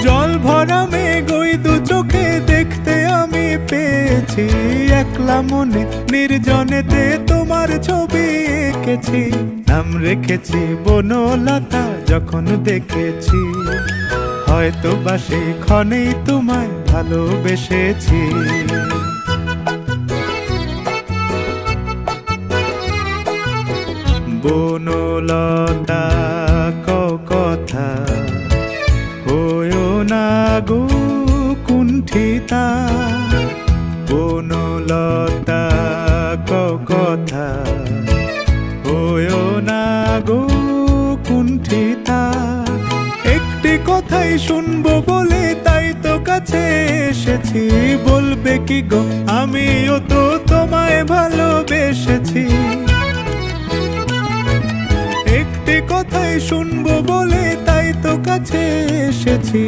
জল ভরা মেঘ ওই দু চোখে দেখতে আমি পেয়েছি, একলা মনে নির্জনেতে তোমার ছবি এঁকেছি। নাম রেখেছি বনলতা যখন দেখেছি, হয়তো বা সেই ক্ষণেই তোমায় ভালোবেসেছি। বনলতা কথা হয়ো না গো কুণ্ঠিতা, বনলতা কথা হয়ো না গো কুণ্ঠিতা। একটি কথাই শুনবো বলে তাই তো কাছে এসেছি, বলবে কি গো আমিও তো তোমায় ভালোবেসেছি। একটি কথাই শুনবো বলে তাই তো কাছে এসেছি,